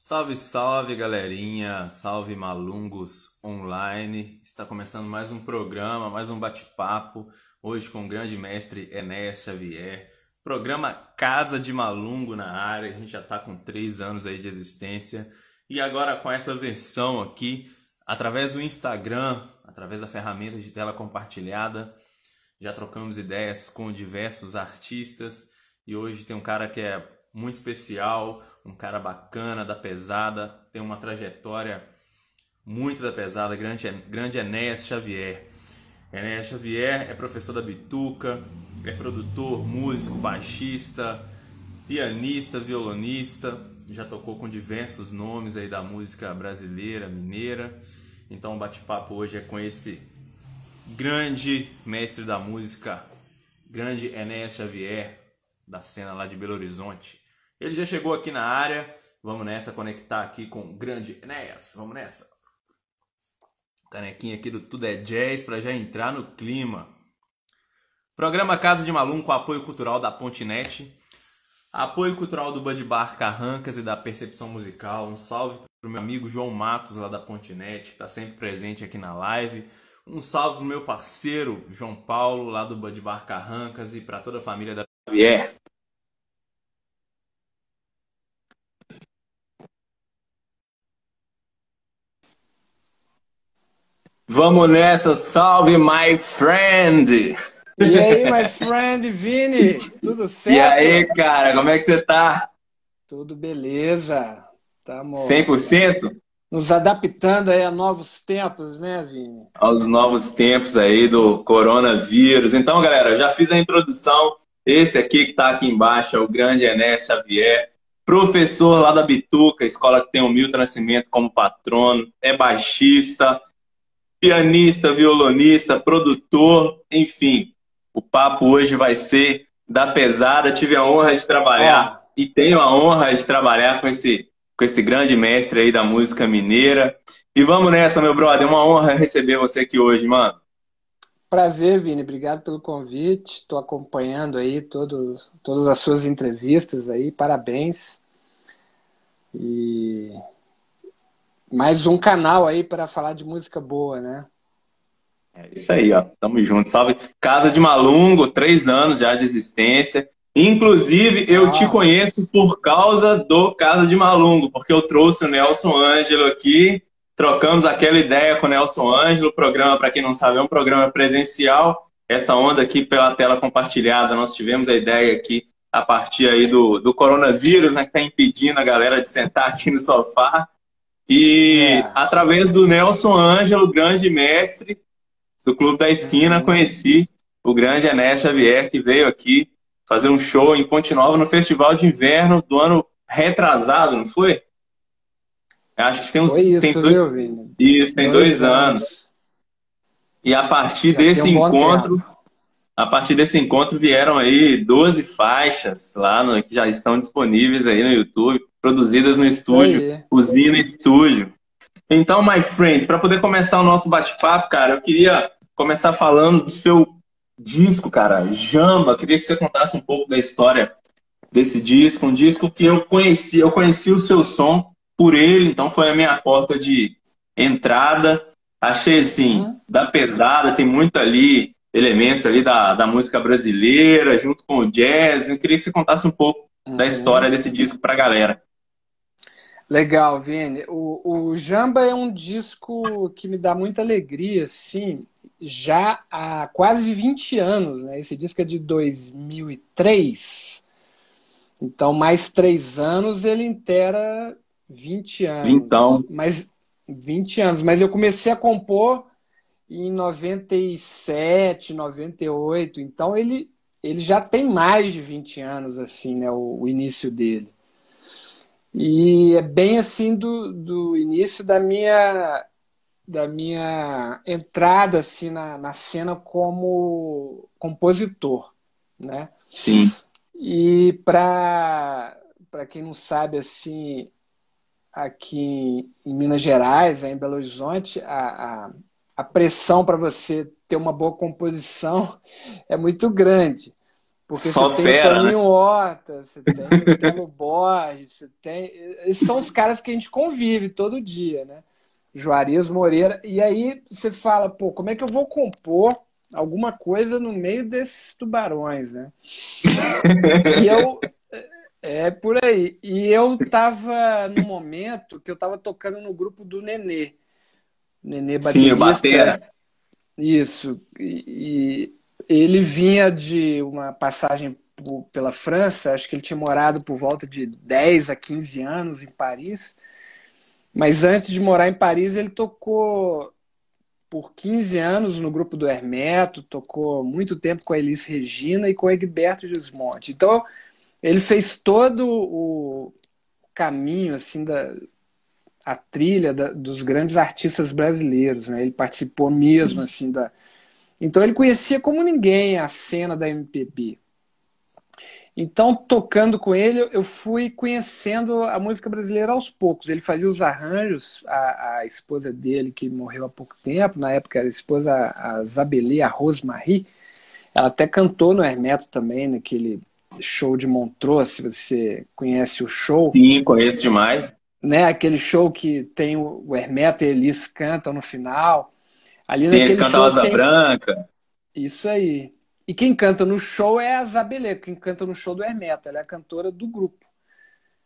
Salve, salve, galerinha! Salve, Malungos Online! Está começando mais um programa, mais um bate-papo, hoje com o grande mestre Enéas Xavier. Programa Casa de Malungo na área, a gente já está com 3 anos aí de existência. E agora com essa versão aqui, através do Instagram, através da ferramenta de tela compartilhada, já trocamos ideias com diversos artistas. E hoje tem um cara que é muito especial, um cara bacana, da pesada, tem uma trajetória muito da pesada, grande Enéas Xavier. Enéas Xavier é professor da Bituca, é produtor, músico, baixista, pianista, violonista, já tocou com diversos nomes aí da música brasileira, mineira. Então o bate-papo hoje é com esse grande mestre da música, grande Enéas Xavier, da cena lá de Belo Horizonte. Ele já chegou aqui na área, vamos nessa, conectar aqui com o grande Enéas, vamos nessa. Canequinha aqui do Tudo é Jazz para já entrar no clima. Programa Casa de Malum com apoio cultural da Pontinet, apoio cultural do Bud Bar Carrancas e da Percepção Musical. Um salve pro meu amigo João Matos lá da Pontinet, que está sempre presente aqui na live. Um salve pro meu parceiro João Paulo lá do Bud Bar Carrancas e para toda a família da Xavier. Vamos nessa, salve my friend! E aí, my friend Vini, tudo E aí, certo? cara, como é que você tá? Tudo beleza. Cem Estamos por cento nos adaptando aí a novos tempos, né, Vini? aos novos tempos aí do coronavírus. Então, galera, eu já fiz a introdução. Esse aqui que tá aqui embaixo é o grande Enéas Xavier, professor lá da Bituca, escola que tem o Milton Nascimento como patrono, é baixista, pianista, violonista, produtor, enfim. O papo hoje vai ser da pesada. Tive a honra de trabalhar Ó, e tenho a honra de trabalhar com esse grande mestre aí da música mineira. E vamos nessa, meu brother. É uma honra receber você aqui hoje, mano. prazer, Vini. Obrigado pelo convite. Estou acompanhando aí todas as suas entrevistas aí. Parabéns. E mais um canal aí para falar de música boa, né? É isso aí, ó. Tamo junto. Salve. Casa de Malungo, 3 anos já de existência. Inclusive, eu te Ó, conheço por causa do Casa de Malungo, porque eu trouxe o Nelson Ângelo aqui, trocamos aquela ideia com o Nelson Ângelo. O programa, para quem não sabe, é um programa presencial. Essa onda aqui pela tela compartilhada, nós tivemos a ideia aqui a partir aí do coronavírus, né, que está impedindo a galera de sentar aqui no sofá. E é. através do Nelson Ângelo, grande mestre do Clube da Esquina, Uhum. conheci o grande Enéas Xavier, que veio aqui fazer um show em Ponte Nova no Festival de Inverno do ano retrasado, não foi? Acho que Foi tem isso, dois, viu, Vini? isso, tem 2 anos. Dois anos. E a partir Já tem desse um bom encontro, tempo. vieram aí 12 faixas lá que já estão disponíveis aí no YouTube, produzidas no Isso estúdio, aí. Usina Estúdio. Então, my friend, para poder começar o nosso bate-papo, cara, eu queria começar falando do seu disco, cara, Jamba. Queria que você contasse um pouco da história desse disco, um disco que eu conheci o seu som por ele, então foi a minha porta de entrada. Achei assim, Uhum. da pesada, tem muito ali elementos ali da música brasileira, junto com o jazz. Eu queria que você contasse um pouco da história Uhum. desse disco pra galera. Legal, Vini. O Jamba é um disco que me dá muita alegria, sim, já há quase 20 anos, né? Esse disco é de 2003, então mais 3 anos ele inteira 20 Então, anos. Mas 20 anos, mas eu comecei a compor em 97, 98, então ele já tem mais de 20 anos, assim, né? O início dele. E é bem assim do início da minha entrada assim na cena como compositor, né? sim. E para quem não sabe assim, aqui em Minas Gerais, em Belo Horizonte, a pressão para você ter uma boa composição é muito grande. Porque você Só tem o fera, né? Toninho Horta, você tem o Telo Borges, você tem. Esses são os caras que a gente convive todo dia, né? Juarez Moreira. E aí você fala, pô, como é que eu vou compor alguma coisa no meio desses tubarões, né? E eu. É por aí. E eu tava num momento que eu tava tocando no grupo do Nenê. Nenê Sim, o baterista. Batera. Isso. E ele vinha de uma passagem pela França, acho que ele tinha morado por volta de 10 a 15 anos em Paris. Mas antes de morar em Paris, ele tocou por 15 anos no grupo do Hermeto, tocou muito tempo com a Elis Regina e com o Egberto Gismonti. Então, ele fez todo o caminho, assim, a trilha dos grandes artistas brasileiros, né? Ele participou mesmo, Sim. assim, da... Então, ele conhecia como ninguém a cena da MPB. Então, tocando com ele, eu fui conhecendo a música brasileira aos poucos. Ele fazia os arranjos, a esposa dele, que morreu há pouco tempo, na época era a esposa, a Zabelê, a Rosemarie, ela até cantou no Hermeto também, naquele show de Montreux, se você conhece o show, Sim, conheço demais. né? Aquele show que tem o Hermeto e a Elis cantam no final. Ali Sim, eles naquele cantam show, Asa quem... Branca. Isso aí. E quem canta no show é a Zabelê, quem canta no show do Hermeto. Ela é a cantora do grupo.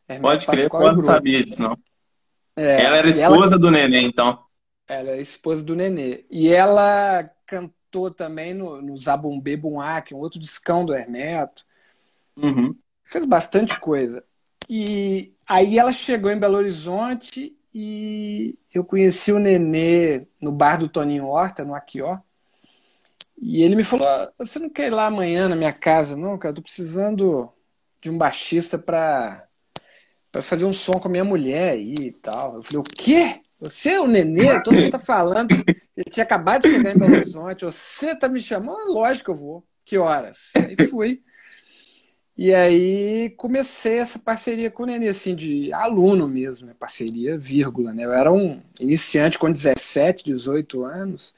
Hermeto Pode crer, Pascoal e pô, não grupo. sabia disso, não. Ela É, era e ela, esposa do Neném, então. ela é esposa do Nenê. E ela cantou também no Zabumbê Buá, que é um outro discão do Hermeto. Uhum. Fez bastante coisa. E aí ela chegou em Belo Horizonte e eu conheci o Nenê no bar do Toninho Horta, no Aquió. E ele me falou: "Ah, você não quer ir lá amanhã na minha casa, não, cara? Eu tô precisando de um baixista para fazer um som com a minha mulher aí e tal." Eu falei: o quê? Você é o Nenê? Todo mundo tá falando que ele tinha acabado de chegar em Belo Horizonte. Você tá me chamando? Lógico que eu vou. Que horas? Aí fui. E aí comecei essa parceria com o Nenê, assim, de aluno mesmo, né? Parceria, vírgula, né? Eu era um iniciante com 17, 18 anos,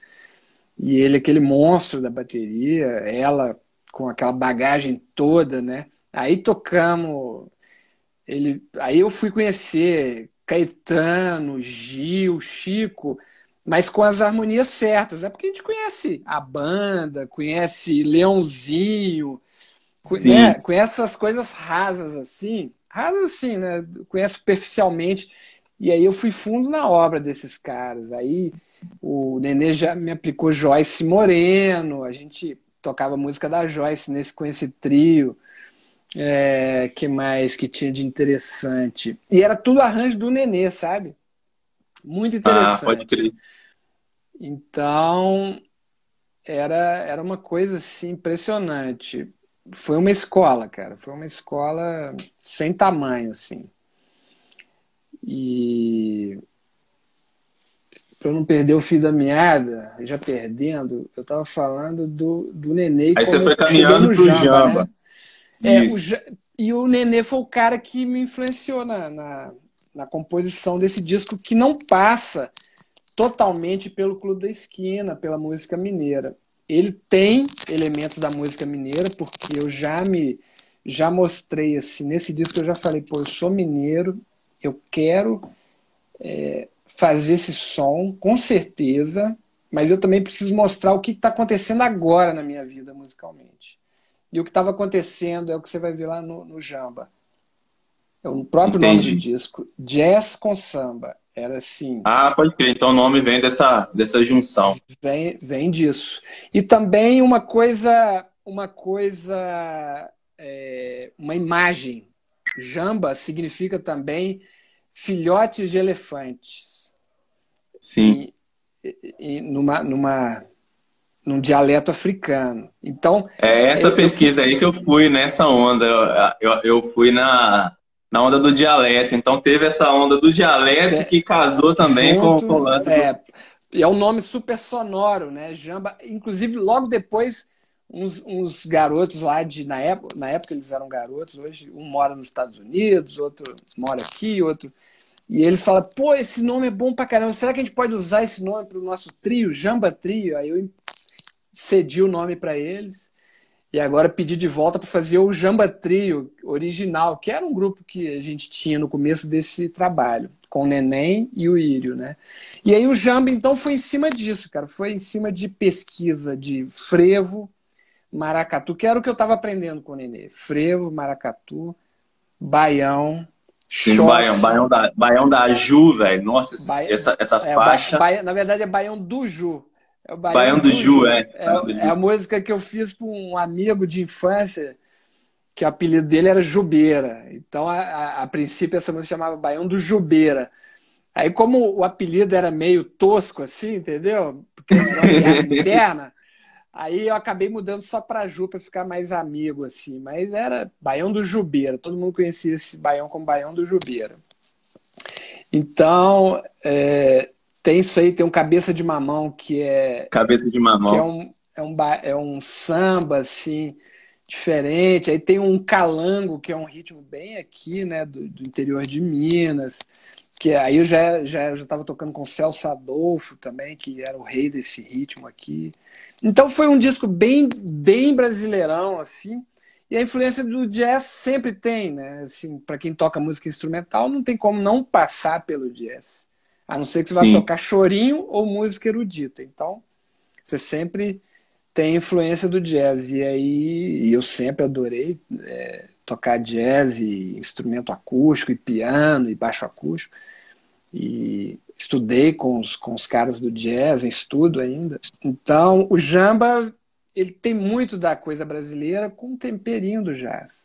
e ele aquele monstro da bateria, ela com aquela bagagem toda, né? Aí tocamos, aí eu fui conhecer Caetano, Gil, Chico, mas com as harmonias certas, é porque a gente conhece a banda, conhece Leãozinho, né, Sim. conhece essas coisas rasas assim, né? Conhece superficialmente. E aí eu fui fundo na obra desses caras. Aí o Nenê já me aplicou Joyce Moreno, a gente tocava música da Joyce com esse trio. Que mais que tinha de interessante? E era tudo arranjo do Nenê, sabe? Muito Ah, pode interessante. crer. Então, era uma coisa assim impressionante. Foi uma escola, cara. Foi uma escola sem tamanho, assim. E para eu não perder o fio da meada, já perdendo, eu estava falando do Nenê e Aí você como foi eu cheguei caminhando no pro Jamba, né? Jamba. Isso. E o Nenê foi o cara que me influenciou na composição desse disco, que não passa totalmente pelo Clube da Esquina, pela música mineira. Ele tem elementos da música mineira, porque eu já mostrei assim, nesse disco eu já falei, pô, eu sou mineiro, eu quero fazer esse som, com certeza, mas eu também preciso mostrar o que está acontecendo agora na minha vida musicalmente. E o que estava acontecendo é o que você vai ver lá no Jamba. É o próprio nome do Entendi. disco, Jazz com Samba. Era assim, Ah, pode crer. Então o nome vem dessa junção. vem disso. E também uma imagem. Jamba significa também filhotes de elefantes. Sim. E, num dialeto africano. Então, É essa eu que pesquisa aí que eu fui nessa onda. Eu fui na onda do dialeto. Então teve essa onda do dialeto que casou também com o junto lance do. é um nome super sonoro, né? Jamba. Inclusive, logo depois, uns garotos lá na época eles eram garotos, hoje um mora nos Estados Unidos, outro mora aqui, outro. E eles falam, pô, esse nome é bom pra caramba. Será que a gente pode usar esse nome pro nosso trio, Jamba Trio? Aí eu cedi o nome para eles. E agora pedi de volta para fazer o Jamba Trio original, que era um grupo que a gente tinha no começo desse trabalho, com o Neném e o Írio, né? E aí o Jamba, então, foi em cima disso, cara. Foi em cima de pesquisa de frevo, maracatu, que era o que eu estava aprendendo com o Nenê. Frevo, maracatu, baião, Sim, Baião, shot. Baião da Ju, velho. Nossa, Ba... essa faixa. Na verdade é Baião do Ju. É o Baião Baião do do Ju, Ju. é. Baião do É a Ju. música que eu fiz para um amigo de infância, que o apelido dele era Jubeira. Então, a princípio, essa música chamava Baião do Jubeira. Aí, como o apelido era meio tosco, assim, entendeu? Porque era uma piada interna, aí eu acabei mudando só para Ju, para ficar mais amigo, assim. Mas era Baião do Jubeira. Todo mundo conhecia esse Baião como Baião do Jubeira. Então, tem isso aí, tem um Cabeça de Mamão, Cabeça de que mamão. é um samba, assim, diferente. Aí tem um calango, que é um ritmo bem aqui, né, do interior de Minas. Que aí eu já estava tocando com o Celso Adolfo também, que era o rei desse ritmo aqui. Então foi um disco bem, bem brasileirão, assim. E a influência do jazz sempre tem, né? Assim, para quem toca música instrumental, não tem como não passar pelo jazz. A não ser que você vá Sim. tocar chorinho ou música erudita. Então, você sempre tem influência do jazz. E aí eu sempre adorei tocar jazz e instrumento acústico, e piano, e baixo acústico. E estudei com os caras do jazz, em estudo ainda. Então, o Jamba, ele tem muito da coisa brasileira com um temperinho do jazz.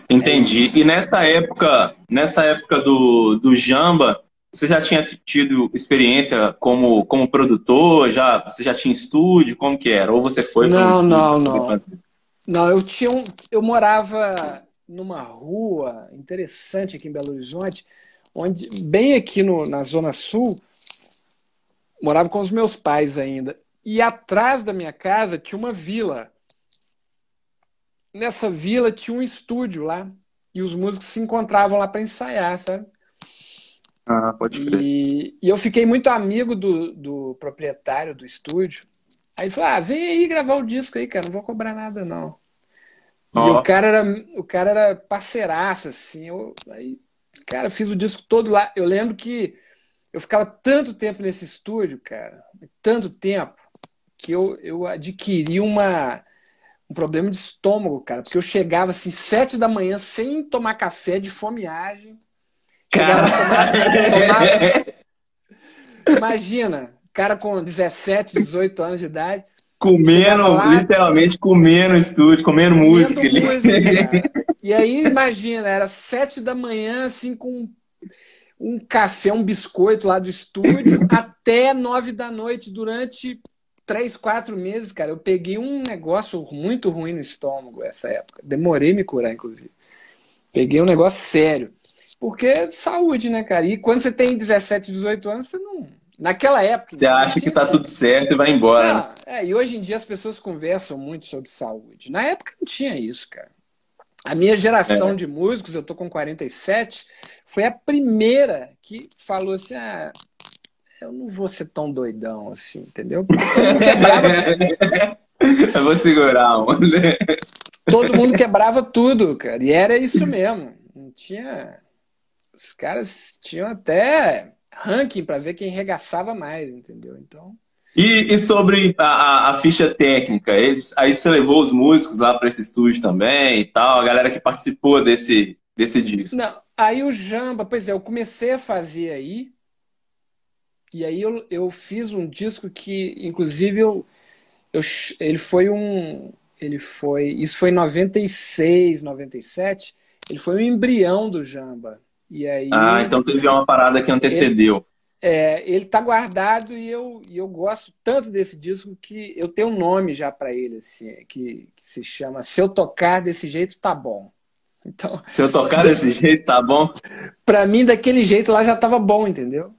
É Entendi. isso. E nessa época do Jamba, você já tinha tido experiência como produtor? Você já tinha estúdio? Como que era? Ou você foi para um Não, estúdio não, para poder não. fazer? Não, eu morava numa rua interessante aqui em Belo Horizonte, onde, bem aqui na Zona Sul, morava com os meus pais ainda. E atrás da minha casa tinha uma vila. Nessa vila tinha um estúdio lá. E os músicos se encontravam lá para ensaiar, sabe? Ah, pode crer. E eu fiquei muito amigo do proprietário do estúdio. Aí ele falou: ah, vem aí gravar o disco aí, cara, não vou cobrar nada, não. E Ó, o cara era parceiraço, assim. Aí, cara, eu fiz o disco todo lá. Eu lembro que eu ficava tanto tempo nesse estúdio, cara, tanto tempo, que eu adquiri um problema de estômago, cara, porque eu chegava assim, 7 da manhã, sem tomar café, de fomeagem. Chegava lá, tomava. cara. Imagina, cara com 17, 18 anos de idade, chegava Comendo, lá literalmente comendo no estúdio, comendo comendo música ali. música, cara. E aí, imagina, era 7 da manhã, assim, com um café, um biscoito lá do estúdio, até 9 da noite, durante 3, 4 meses, cara. Eu peguei um negócio muito ruim no estômago essa época. Demorei me curar, inclusive. Peguei um negócio sério. Porque saúde, né, cara? E quando você tem 17, 18 anos, você não. Naquela época, Você então, não acha que tinha tá esse. tudo certo e vai embora, né? Não, e hoje em dia as pessoas conversam muito sobre saúde. Na época não tinha isso, cara. A minha geração É. de músicos, eu tô com 47, foi a primeira que falou assim: ah, eu não vou ser tão doidão assim, entendeu? Porque Eu vou segurar, mano. todo mundo quebrava tudo, cara. E era isso mesmo. Não tinha. Os caras tinham até ranking para ver quem regaçava mais, entendeu? Então. E sobre a ficha técnica, aí você levou os músicos lá para esse estúdio também e tal, a galera que participou desse disco. Não, aí o Jamba, pois é, eu comecei a fazer aí, e aí eu fiz um disco que, inclusive, eu, ele foi um. Ele foi. Isso foi em 96, 97. Ele foi um embrião do Jamba. E Ah, aí então teve uma parada que ele, antecedeu. ele tá guardado e eu gosto tanto desse disco que eu tenho um nome já para ele, assim, que se chama Se Eu Tocar Desse Jeito Tá Bom. Então, Se eu tocar desse jeito, tá bom? para mim, daquele jeito lá já tava bom, entendeu?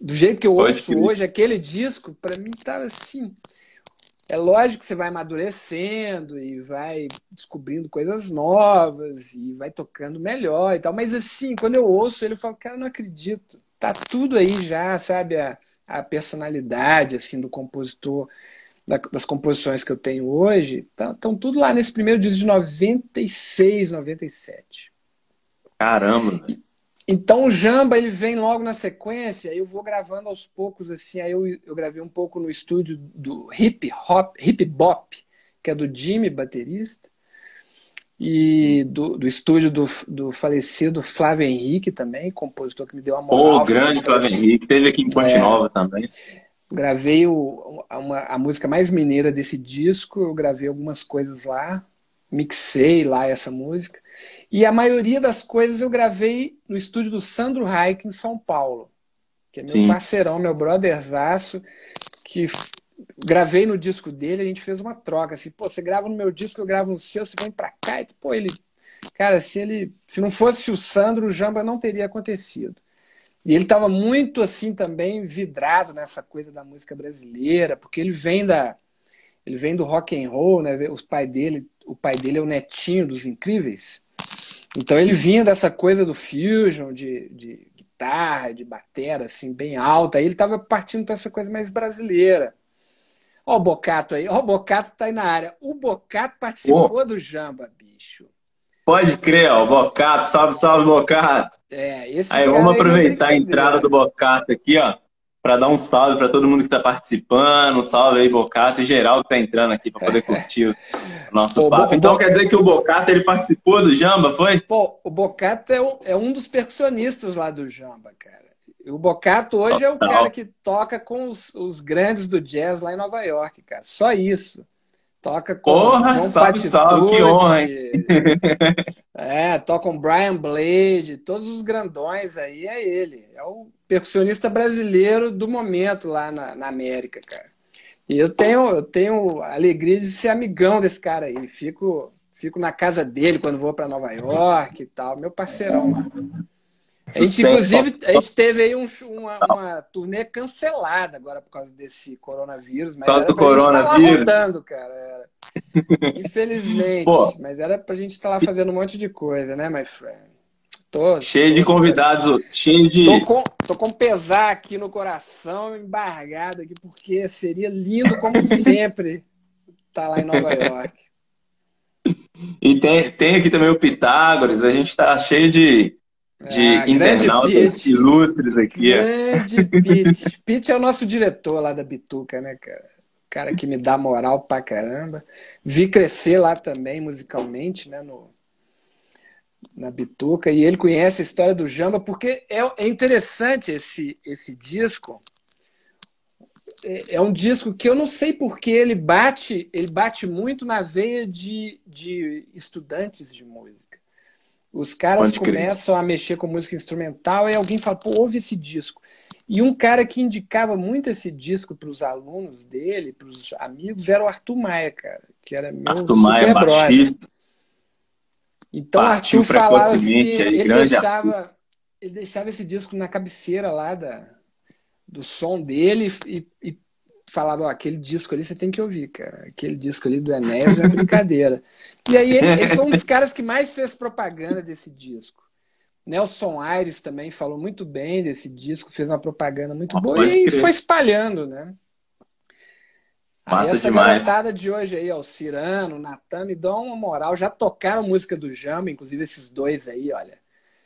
Do jeito que eu Pode ouço crer. hoje, aquele disco, para mim tava assim. É lógico que você vai amadurecendo e vai descobrindo coisas novas e vai tocando melhor e tal. Mas assim, quando eu ouço ele, eu falo, cara, não acredito. Tá tudo aí já, sabe? A personalidade assim do compositor das composições que eu tenho hoje, estão tudo lá nesse primeiro disco de 96, 97. Caramba, velho. Então o Jamba ele vem logo na sequência, eu vou gravando aos poucos assim, aí eu gravei um pouco no estúdio do Hip Bop, que é do Jimmy, baterista, e do estúdio do falecido Flávio Henrique também, compositor que me deu uma moral. O grande Flávio Henrique, teve aqui em Ponte Nova também. Gravei a música mais mineira desse disco, eu gravei algumas coisas lá, mixei lá essa música. E a maioria das coisas eu gravei no estúdio do Sandro Reich, em São Paulo, que é meu parceirão, meu brotherzaço, que gravei no disco dele, a gente fez uma troca, assim, pô, você grava no meu disco, eu gravo no seu, você vem pra cá, e, pô, cara, se não fosse o Sandro, o Jamba não teria acontecido. E ele estava muito, assim, também vidrado nessa coisa da música brasileira, porque ele vem do rock and roll, né, o pai dele é o netinho dos Incríveis. Então ele vinha dessa coisa do fusion, de guitarra, de batera, assim, bem alta. Aí ele estava partindo para essa coisa mais brasileira. Ó o Bocato aí. Ó, o Bocato tá aí na área. O Bocato participou do Jamba, bicho. Pode crer, ó, o Bocato. Salve, salve, Bocato. Aí vamos aproveitar a entrada do Bocato aqui, ó, para dar um salve para todo mundo que está participando. Um salve aí, Bocato, e geral que tá entrando aqui para poder curtir o nosso papo. Então quer dizer que o Bocato ele participou do Jamba, foi? Pô, o Bocato é um dos percussionistas lá do Jamba, cara. O Bocato hoje é o cara que toca com os grandes do jazz lá em Nova York, cara. Só isso. Toca com John Patitucci. Que honra, hein? Toca com Brian Blade, todos os grandões aí, é ele. É o percussionista brasileiro do momento lá na América, cara. E eu tenho a alegria de ser amigão desse cara aí. Fico na casa dele quando vou para Nova York e tal. Meu parceirão lá. Inclusive, a gente teve aí uma turnê cancelada agora por causa desse coronavírus. Mas era pra gente estar lá rodando, cara. Infelizmente. Mas era pra gente estar lá fazendo um monte de coisa, né, my friend? Cheio de convidados, cheio de... Tô com pesar aqui no coração, embargado aqui, porque seria lindo, como sempre, estar lá em Nova York. E tem aqui também o Pitágoras, a gente tá cheio de internautas ilustres aqui. Grande Pete. Pete é o nosso diretor lá da Bituca, né, cara? Cara que me dá moral pra caramba. Vi crescer lá também, musicalmente, né, na Bituca. E ele conhece a história do Jamba, porque é interessante esse disco. É um disco que eu não sei porque ele bate muito na veia de estudantes de música. Os caras começam a mexer com música instrumental e alguém fala, pô, ouve esse disco. E um cara que indicava muito esse disco para os alunos dele, para os amigos, era o Arthur Maia, cara, que era meu Arthur Maia, baixista. Então o Arthur falava assim, ele deixava esse disco na cabeceira lá do som dele e falava, ó, aquele disco ali você tem que ouvir, cara. Aquele disco ali do Enéas não é brincadeira. E aí ele foi um dos caras que mais fez propaganda desse disco. Nelson Aires também falou muito bem desse disco, fez uma propaganda muito boa e foi espalhando, né? Aí essa garotada de hoje aí, ó, o Cirano, o Natan, me dão uma moral. Já tocaram música do Jamba, inclusive esses dois aí, olha.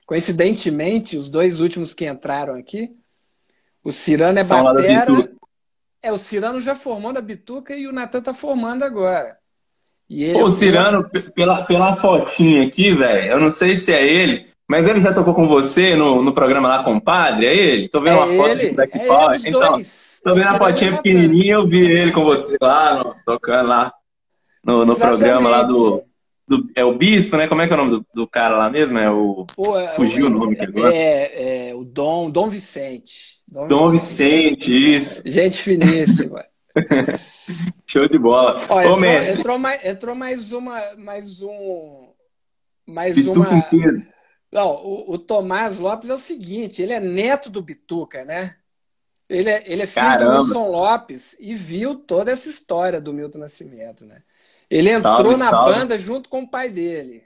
Coincidentemente, os dois últimos que entraram aqui, o Cirano é batera. O Cirano já formou na Bituca e o Natan tá formando agora. E ele o Cirano, pela fotinha aqui, velho, eu não sei se é ele, mas ele já tocou com você no programa lá, Compadre? É ele? Tô vendo uma foto de Black Power. Então, tô vendo a fotinha pequenininha, eu vi ele com você lá, tocando lá no programa lá é o Bispo, né? Como é que é o nome do cara lá mesmo? Fugiu o nome aqui agora. É o Dom Vicente. Dom Vicente, isso. Gente finíssima. Show de bola. Ó, entrou mais uma. Não, o Tomás Lopes é o seguinte, ele é neto do Bituca, né? Ele é filho do Wilson Lopes e viu toda essa história do Milton Nascimento, né? Ele entrou na banda junto com o pai dele.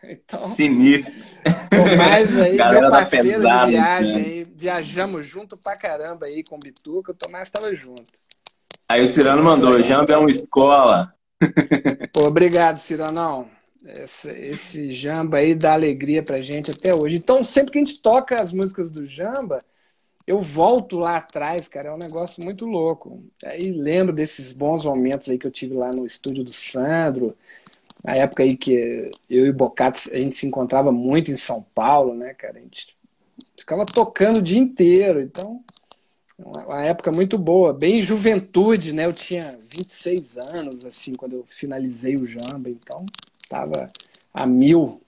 Então, sinistro. Tomás aí, meu parceiro pesado, de viagem aí, viajamos junto pra caramba aí com o Bituca, o Tomás estava junto. Aí o Cirano mandou, Jamba é uma escola. Pô, obrigado, Ciranão. Esse Jamba aí dá alegria pra gente até hoje. Então, sempre que a gente toca as músicas do Jamba, eu volto lá atrás, cara, é um negócio muito louco. Aí lembro desses bons momentos aí que eu tive lá no estúdio do Sandro, na época aí que eu e o Bocato, a gente se encontrava muito em São Paulo, né, cara? A gente ficava tocando o dia inteiro, então, uma época muito boa, bem juventude, né? Eu tinha 26 anos, assim, quando eu finalizei o Jamba, então tava a mil.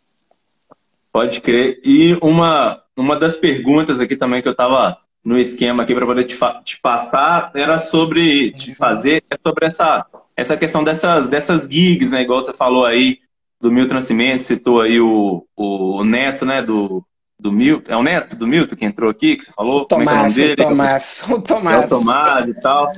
Pode crer. E uma das perguntas aqui também que eu tava no esquema aqui para poder te passar era sobre te fazer sobre essa questão dessas gigs, né? Igual você falou aí do Milton Nascimento, citou aí o neto, né? Do Milton. É o neto do Milton que entrou aqui, que você falou? Como é que é o nome dele? O Tomás. É o Tomás e tal.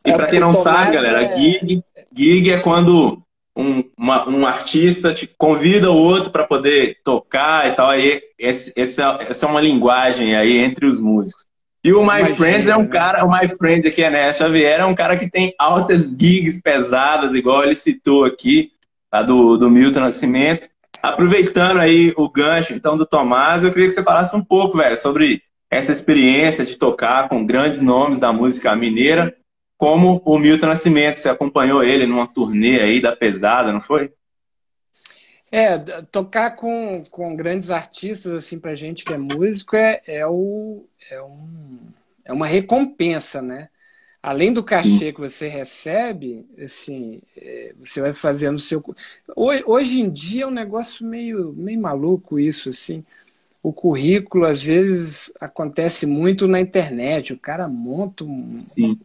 E para quem não sabe, galera, gig é quando um artista te convida o outro para poder tocar e tal. Aí essa é uma linguagem aí entre os músicos. E o My Friends é um cara, o My Friend aqui, né? Xavier é um cara que tem altas gigs pesadas, igual ele citou aqui, tá, do Milton Nascimento. Aproveitando aí o gancho, então, do Tomás, eu queria que você falasse um pouco, velho, sobre essa experiência de tocar com grandes nomes da música mineira, como o Milton Nascimento. Você acompanhou ele numa turnê aí da pesada, não foi? Tocar com grandes artistas, assim, pra gente que é músico, é uma recompensa, né? Além do cachê que você recebe, assim, você vai fazendo o seu... Hoje em dia é um negócio meio maluco isso, assim. O currículo, às vezes, acontece muito na internet. O cara monta um... Sim.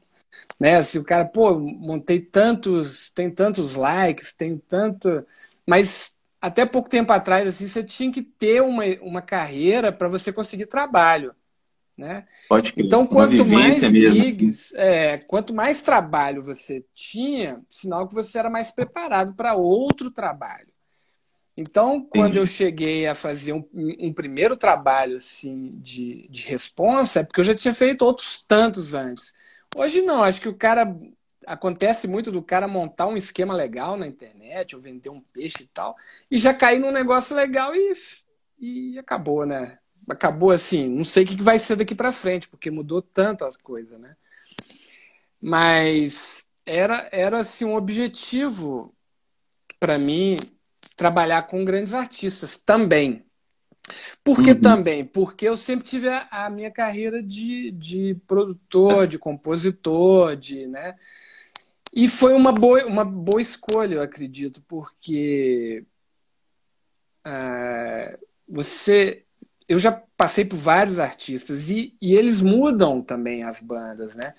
Né? Assim, o cara, pô, montei tantos... Tem tantos likes, tem tanto... Mas até pouco tempo atrás, assim, você tinha que ter uma carreira para você conseguir trabalho. Né? Pode crer. Então, quanto mais mesmo, gigs, quanto mais trabalho você tinha, sinal que você era mais preparado para outro trabalho. Então, quando eu cheguei a fazer um primeiro trabalho assim, de responsa, é porque eu já tinha feito outros tantos antes. Hoje não, acho que o cara... Acontece muito do cara montar um esquema legal na internet, ou vender um peixe e tal, e já cair num negócio legal e acabou, né? Acabou assim, não sei o que vai ser daqui para frente, porque mudou tanto as coisas, né? Mas era assim, um objetivo para mim trabalhar com grandes artistas também. Por que também? Porque eu sempre tive a minha carreira de produtor, de compositor, né? E foi uma boa escolha, eu acredito, porque eu já passei por vários artistas e eles mudam também as bandas, né?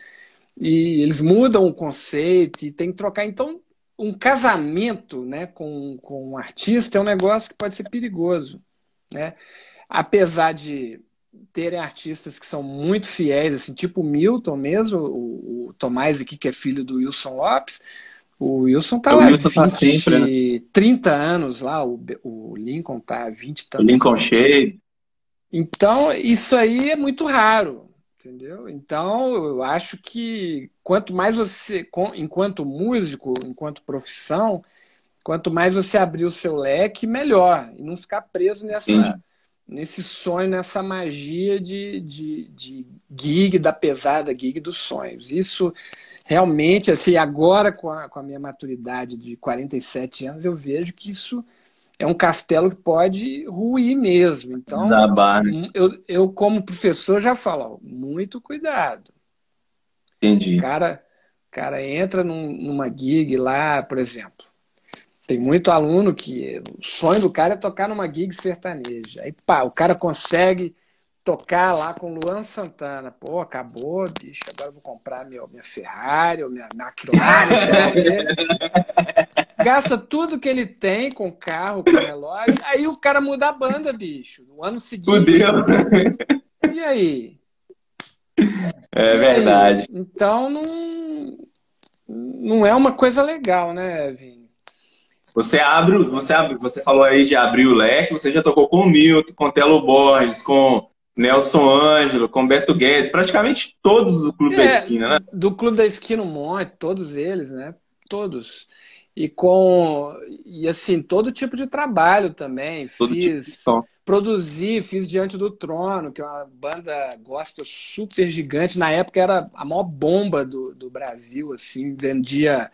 E eles mudam o conceito e tem que trocar. Então, um casamento, né, com um artista é um negócio que pode ser perigoso, né? Apesar de terem artistas que são muito fiéis, assim, tipo o Milton mesmo, o Tomás aqui, que é filho do Wilson Lopes. O Wilson tá lá 30 anos lá, o Lincoln tá há 20 e tantos anos. O Lincoln Shade. Então, isso aí é muito raro, entendeu? Então, eu acho que quanto mais você, enquanto músico, enquanto profissão, quanto mais você abrir o seu leque, melhor. E não ficar preso nesse sonho, nessa magia de gig da pesada, gig dos sonhos. Isso realmente, assim, agora com a minha maturidade de 47 anos, eu vejo que isso é um castelo que pode ruir mesmo. Então, Desabar, né? eu como professor já falo, ó, muito cuidado. Entendi. O cara entra numa gig lá, por exemplo. Tem muito aluno que o sonho do cara é tocar numa gig sertaneja. Aí, pá, o cara consegue tocar lá com Luan Santana. Pô, acabou, bicho. Agora eu vou comprar minha Ferrari, ou minha McLaren, sei lá o quê. Gasta tudo que ele tem com carro, com relógio. Aí o cara muda a banda, bicho. No ano seguinte. Fudeu. E aí? É verdade. Então, não é uma coisa legal, né, Vini? Você falou aí de abrir o leque, você já tocou com o Milton, com o Telo Borges, com Nelson Ângelo, com Beto Guedes, praticamente todos do Clube da Esquina, né? Do Clube da Esquina, um monte, todos eles, né? Todos. E assim, todo tipo de trabalho também. Todo tipo de som. Fiz Diante do Trono, que é uma banda gospel super gigante. Na época era a maior bomba do Brasil, assim, vendia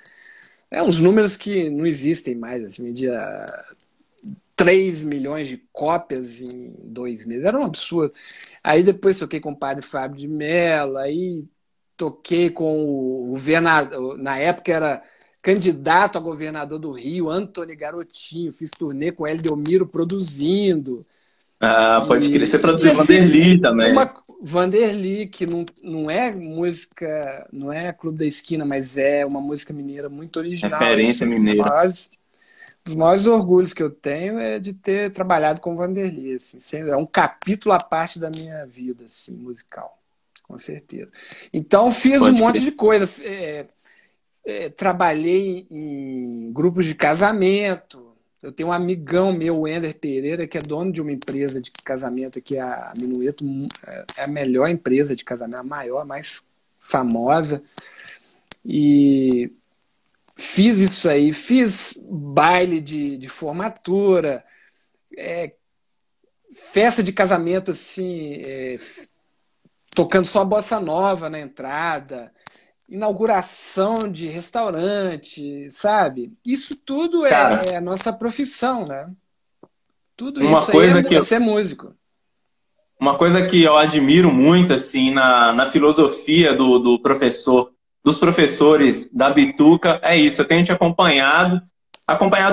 uns números que não existem mais, assim, vendia 3 milhões de cópias em 2 meses. Era um absurdo. Aí depois toquei com o Padre Fábio de Mello, aí toquei com o governador, na época era candidato a governador do Rio, Antony Garotinho, fiz turnê com Hélio Delmiro produzindo. Ah, pode crer. Você produziu Vanderly também. Vanderly, que não é música, não é Clube da Esquina, mas é uma música mineira muito original. Referência mineira. Dos maiores orgulhos que eu tenho é de ter trabalhado com Vanderly. Assim, é um capítulo à parte da minha vida assim, musical, com certeza. Então fiz um monte de coisa. Trabalhei em grupos de casamento. Eu tenho um amigão meu, Wender Pereira, que é dono de uma empresa de casamento aqui, a Minueto, é a melhor empresa de casamento, a maior, a mais famosa. E fiz isso aí, fiz baile de formatura, festa de casamento, assim, tocando só bossa nova na entrada, inauguração de restaurante, sabe? Isso tudo é a nossa profissão, né? Tudo isso aí é ser músico. Uma coisa que eu admiro muito, assim, na filosofia do professor, dos professores da Bituca, é isso. Eu tenho te acompanhado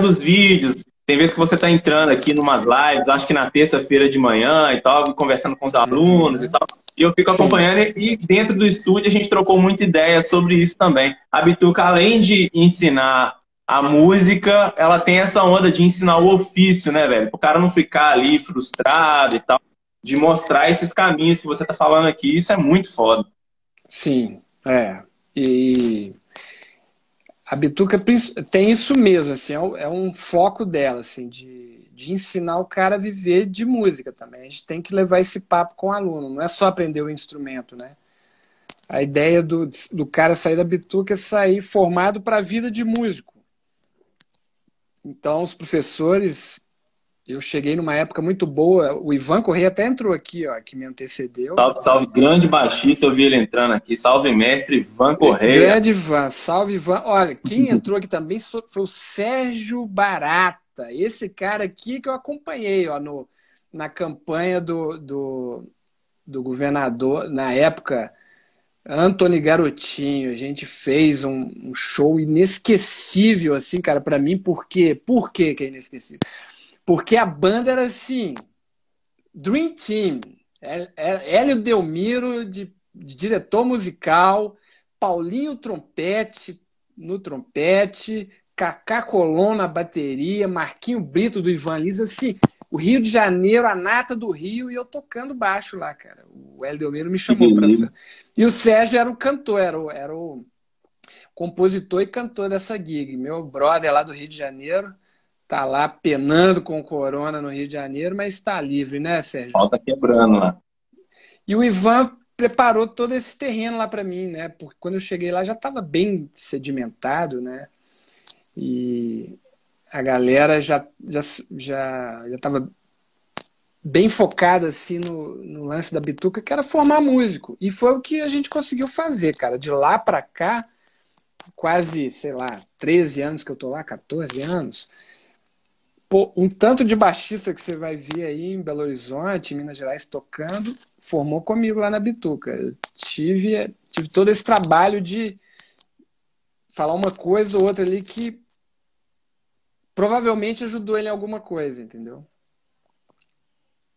os vídeos. Tem vezes que você está entrando aqui numas lives, acho que na terça-feira de manhã e tal, conversando com os alunos e tal. E eu fico acompanhando e dentro do estúdio a gente trocou muita ideia sobre isso também. A Bituca, além de ensinar a música, ela tem essa onda de ensinar o ofício, né, velho? O cara não ficar ali frustrado e tal, de mostrar esses caminhos que você tá falando aqui. Isso é muito foda. Sim, E a Bituca tem isso mesmo, assim, é um foco dela, assim, de ensinar o cara a viver de música também. A gente tem que levar esse papo com o aluno, não é só aprender o instrumento, né? A ideia do cara sair da Bituca é sair formado para a vida de músico. Então, os professores, eu cheguei numa época muito boa, o Ivan Correia até entrou aqui, ó, que me antecedeu. Salve, salve, grande baixista, eu vi ele entrando aqui. Salve, mestre Ivan Correia. Grande Ivan, salve Ivan. Olha, quem entrou aqui também foi o Sérgio Barata. Esse cara aqui que eu acompanhei, ó, na campanha do governador, na época, Antony Garotinho. A gente fez um show inesquecível, assim, cara, pra mim. Por quê? Por que é inesquecível? Porque a banda era assim, Dream Team. Hélio Delmiro de diretor musical, Paulinho Trompete no trompete, Cacá Colón na bateria, Marquinho Brito do Ivan Lins, assim, o Rio de Janeiro, a nata do Rio, e eu tocando baixo lá, cara. O Hélio Delmiro me chamou pra... E o Sérgio era o cantor, era o compositor e cantor dessa gig. Meu brother lá do Rio de Janeiro, tá lá penando com o corona no Rio de Janeiro, mas está livre, né, Sérgio? Falta quebrando lá. E o Ivan preparou todo esse terreno lá para mim, né? Porque quando eu cheguei lá já estava bem sedimentado, né? E a galera já estava bem focada assim no lance da Bituca, que era formar músico. E foi o que a gente conseguiu fazer, cara. De lá para cá, quase, sei lá, 13 anos que eu tô lá, 14 anos. Pô, um tanto de baixista que você vai ver aí em Belo Horizonte, em Minas Gerais, tocando, formou comigo lá na Bituca. Eu tive todo esse trabalho de falar uma coisa ou outra ali que provavelmente ajudou ele em alguma coisa, entendeu?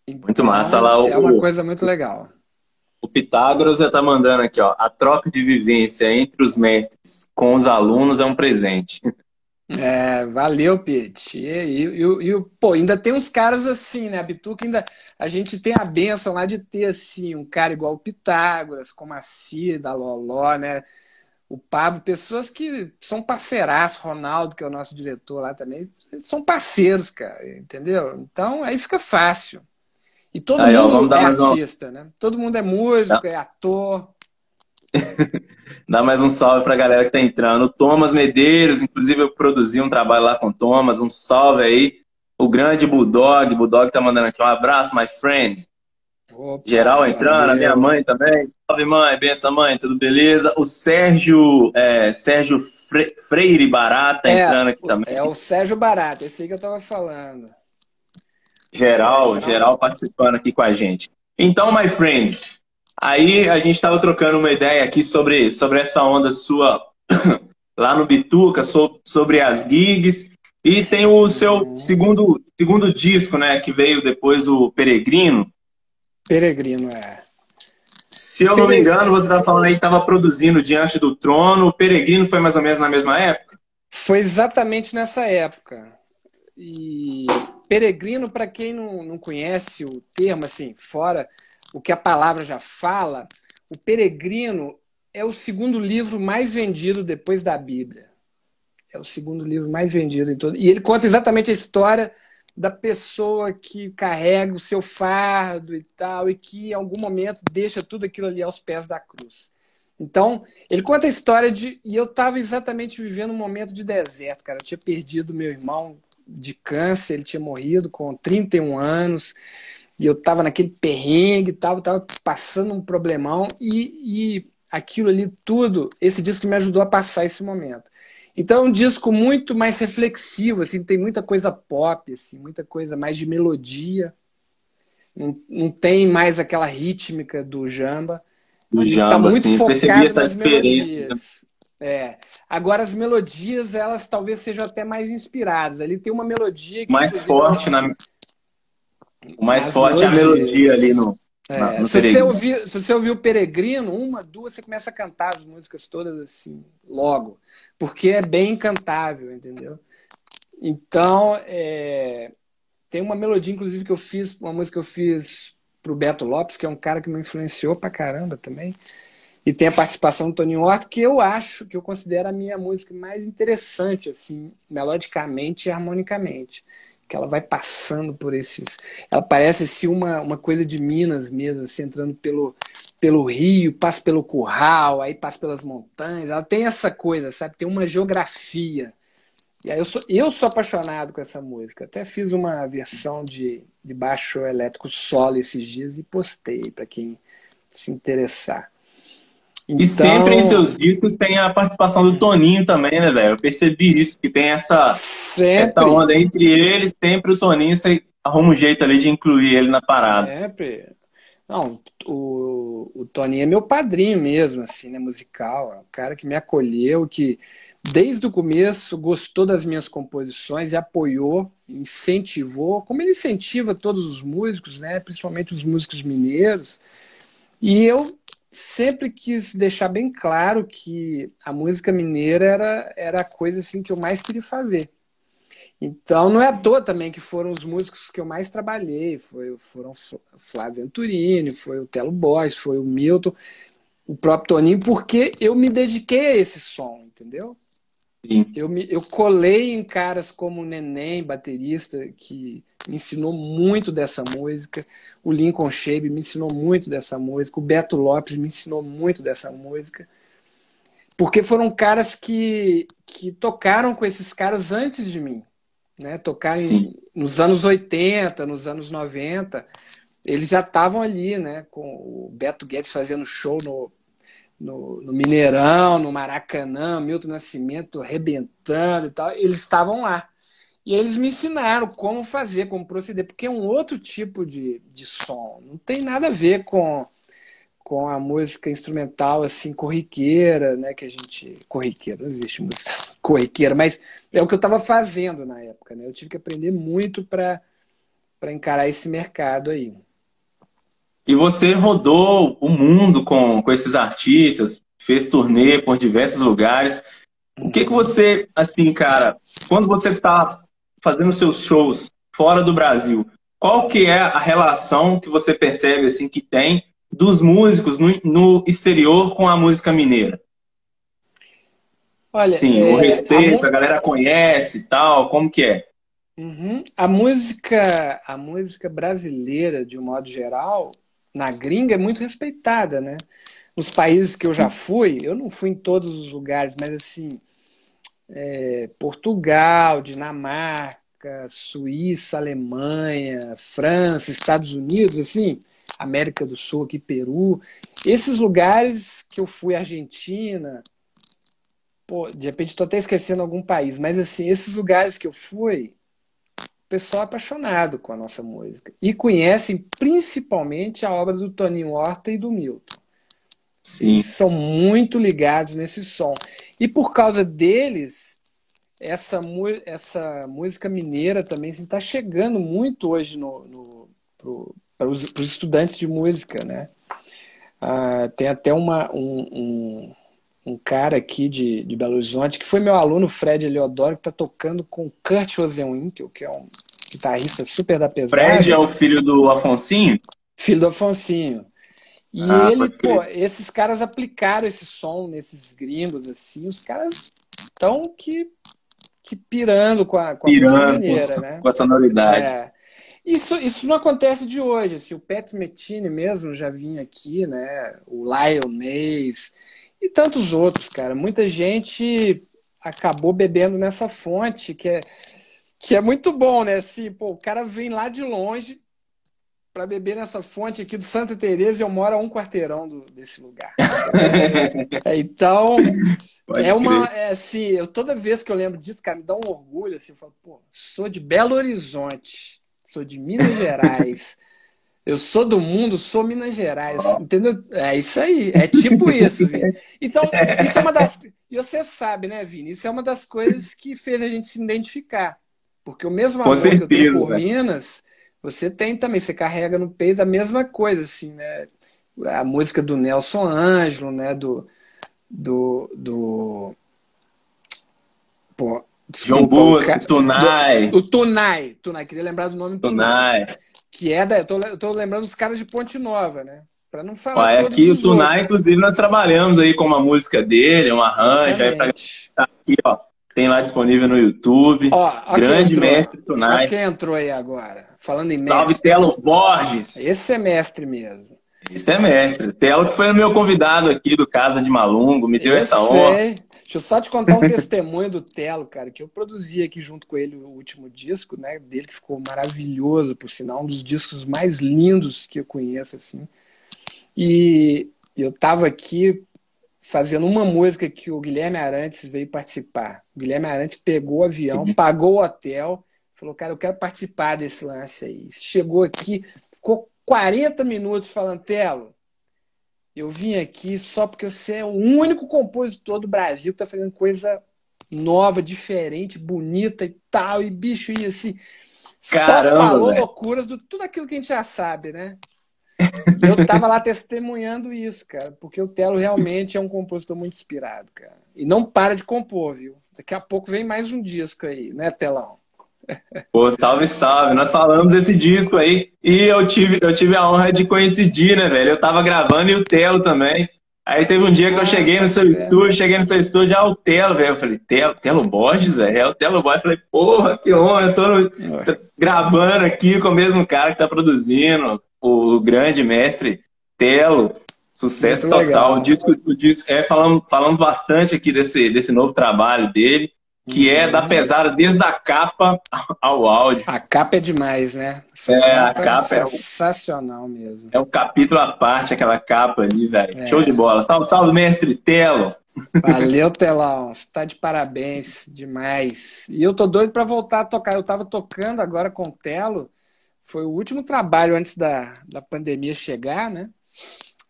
Então, muito massa lá. É uma coisa muito legal. O Pitágoras já tá mandando aqui, ó. A troca de vivência entre os mestres com os alunos é um presente. Valeu, Pete. Pô, ainda tem uns caras assim, né? A Bituca a gente tem a bênção lá de ter assim, um cara igual o Pitágoras, como a Cida, a Loló, né? O Pablo, pessoas que são parceiraços, Ronaldo, que é o nosso diretor lá também, são parceiros, cara, entendeu? Então aí fica fácil. E todo Aí, ó, mundo vamos dar é mais um, artista, né? Todo mundo é músico, é ator. dar mais um salve pra galera que tá entrando. O Thomas Medeiros, inclusive eu produzi um trabalho lá com o Thomas, um salve aí. O grande Bulldog, Bulldog tá mandando aqui um abraço, my friend. Geral Opa, entrando, a minha valeu. mãe também. Salve, mãe, benção, mãe, tudo beleza? O Sérgio, Sérgio Freire Barata É, entrando aqui também. é o Sérgio Barata, esse aí que eu tava falando. Geral, Sérgio. geral participando aqui com a gente. Então, my friend, aí a gente estava trocando uma ideia aqui sobre essa onda sua lá no Bituca, sobre as gigs. E tem o seu segundo disco, né? Que veio depois, o Peregrino. Peregrino, é. Se eu não me engano, você estava falando aí que estava produzindo Diante do Trono. O Peregrino foi mais ou menos na mesma época? Foi exatamente nessa época. E Peregrino, para quem não conhece o termo, assim, fora o que a palavra já fala, o Peregrino é o segundo livro mais vendido depois da Bíblia. É o segundo livro mais vendido em todo. E ele conta exatamente a história da pessoa que carrega o seu fardo e tal, e que em algum momento deixa tudo aquilo ali aos pés da cruz. Então, ele conta a história de... E eu estava exatamente vivendo um momento de deserto, cara. Eu tinha perdido meu irmão de câncer, ele tinha morrido com 31 anos, e eu estava naquele perrengue, tava passando um problemão, e aquilo ali tudo, esse disco me ajudou a passar esse momento. Então é um disco muito mais reflexivo, assim, tem muita coisa pop, assim, muita coisa mais de melodia, não tem mais aquela rítmica do Jamba, Do e está Jamba, muito assim, percebi focado essa nas diferença. melodias. Agora as melodias, elas talvez sejam até mais inspiradas. Ali tem uma melodia que, Mais inclusive, forte, o mais as forte é a melodia ali melodias. no Se Peregrino. você ouvir o Peregrino, uma, duas, você começa a cantar as músicas todas assim, logo. Porque é bem cantável, entendeu? Então, tem uma melodia, inclusive, que eu fiz, uma música que eu fiz pro Beto Lopes, que é um cara que me influenciou pra caramba também. E tem a participação do Toninho Horta, que eu considero a minha música mais interessante, assim, melodicamente e harmonicamente. Que ela vai passando por esses... Ela parece assim, uma coisa de Minas mesmo, assim, entrando pelo rio, passa pelo curral, aí passa pelas montanhas. Ela tem essa coisa, sabe? Tem uma geografia. E aí eu sou apaixonado com essa música. Até fiz uma versão de baixo elétrico solo esses dias e postei para quem se interessar. E sempre em seus discos tem a participação do Toninho também, né, velho? Eu percebi isso, que tem essa onda entre eles, sempre o Toninho, você arruma um jeito ali de incluir ele na parada. Sempre. Não, o Toninho é meu padrinho mesmo, assim, né, musical. É um cara que me acolheu, que desde o começo gostou das minhas composições e apoiou, incentivou, como ele incentiva todos os músicos, né, principalmente os músicos mineiros. E eu sempre quis deixar bem claro que a música mineira era a coisa assim que eu mais queria fazer. Então não é à toa também que foram os músicos que eu mais trabalhei. Foram Flávio Venturini, foi o Telo Borges, foi o Milton, o próprio Toninho, porque eu me dediquei a esse som, entendeu? Sim. Eu colei em caras como o Neném, baterista, que me ensinou muito dessa música. O Lincoln Shabe me ensinou muito dessa música. O Beto Lopes me ensinou muito dessa música. Porque foram caras que tocaram com esses caras antes de mim. Né? Tocaram nos anos 80, nos anos 90. Eles já estavam ali, né? Com o Beto Guedes fazendo show no Mineirão, no Maracanã, Milton Nascimento arrebentando e tal. Eles estavam lá. E eles me ensinaram como fazer, como proceder, porque é um outro tipo de som. Não tem nada a ver com a música instrumental assim corriqueira, né? Que a gente... Corriqueira, não existe música corriqueira, mas é o que eu estava fazendo na época, né? Eu tive que aprender muito para encarar esse mercado aí. E você rodou o mundo com esses artistas, fez turnê por diversos lugares. O que você, assim, cara, quando você está fazendo seus shows fora do Brasil, qual que é a relação que você percebe, assim, que tem dos músicos no exterior com a música mineira? Olha, sim, o respeito, a galera conhece e tal, como que é? Uhum. A música brasileira, de um modo geral, na gringa é muito respeitada, né? Nos países que eu já fui, eu não fui em todos os lugares, mas assim, Portugal, Dinamarca, Suíça, Alemanha, França, Estados Unidos, assim, América do Sul, aqui, Peru, esses lugares que eu fui, Argentina, pô, de repente estou até esquecendo algum país, mas assim, esses lugares que eu fui, o pessoal é apaixonado com a nossa música e conhecem principalmente a obra do Toninho Horta e do Milton. Sim. Eles são muito ligados nesse som. E por causa deles, essa música mineira também está chegando muito hoje para os estudantes de música, né? Tem até um cara aqui de Belo Horizonte, que foi meu aluno, Fred Eleodoro, que está tocando com Kurt Rosenwinkel, que é um guitarrista super da pesada. Fred é o filho do Afonsinho? Filho do Afonsinho. E ele, pô, esses caras aplicaram esse som nesses gringos, assim, os caras estão que pirando com a música mineira, né? Com a sonoridade. Isso não acontece de hoje, assim, o Petro Mettini mesmo já vinha aqui, né? O Lionel Mays e tantos outros, cara. Muita gente acabou bebendo nessa fonte, que é muito bom, né? Assim, pô, o cara vem lá de longe para beber nessa fonte aqui do Santa Teresa e eu moro a um quarteirão desse lugar. Então, assim, toda vez que eu lembro disso, cara, me dá um orgulho, assim, eu falo, pô, sou de Belo Horizonte, sou de Minas Gerais, eu sou do mundo, sou Minas Gerais, entendeu? É isso aí, é tipo isso, Vini. Então, isso é uma das... E você sabe, né, Vini? Isso é uma das coisas que fez a gente se identificar. Porque o mesmo amor que eu tenho por Minas, você tem também, você carrega no peito a mesma coisa, assim, né? A música do Nelson Ângelo, né? Pô, desculpa, João Bosco, Tunai. O Tunai, queria lembrar do nome Tunai. Que é eu tô lembrando dos caras de Ponte Nova, né? Pra não falar todos aqui os o Tunai, outros. inclusive, nós trabalhamos aí com uma música dele, um arranjo. Aí pra... aqui, ó, tem lá disponível no YouTube. Grande mestre Tunai. Olha quem entrou aí agora. Falando em mestre. Salve, Telo Borges. Esse é mestre mesmo. Esse é mestre. Telo que foi o meu convidado aqui do Casa de Malungo, me deu essa honra. Deixa eu só te contar um testemunho do Telo, cara, que eu produzi aqui junto com ele o último disco, né, dele, que ficou maravilhoso, por sinal, um dos discos mais lindos que eu conheço, assim. E eu tava aqui fazendo uma música que o Guilherme Arantes veio participar. O Guilherme Arantes pegou o avião, pagou o hotel, falou, cara, eu quero participar desse lance aí. Chegou aqui, ficou 40 minutos falando, Telo, eu vim aqui só porque você é o único compositor do Brasil que tá fazendo coisa nova, diferente, bonita e tal, e bicho, e assim, caramba, só falou loucuras do tudo aquilo que a gente já sabe, né? E eu tava lá testemunhando isso, cara, porque o Telo realmente é um compositor muito inspirado, cara. E não para de compor, viu? Daqui a pouco vem mais um disco aí, né, Telão? Pô, salve, salve. Nós falamos desse disco aí e eu tive a honra de coincidir, né, velho? Eu tava gravando e o Telo também. Aí teve um dia que eu cheguei no seu estúdio, o Telo, velho. Eu falei, Telo Borges, velho? É o Telo Borges. Eu falei, porra, que honra, eu tô gravando aqui com o mesmo cara que tá produzindo, o grande mestre Telo. Sucesso muito total. O disco falando bastante aqui desse novo trabalho dele. Que é da pesada desde a capa ao áudio. A capa é demais, né? A capa é sensacional mesmo. É um capítulo à parte, aquela capa ali, velho. Show de bola. Salve, salve, mestre Telo. Valeu, Telão. Você tá de parabéns demais. E eu tô doido pra voltar a tocar. Eu tava tocando agora com o Telo. Foi o último trabalho antes da pandemia chegar, né?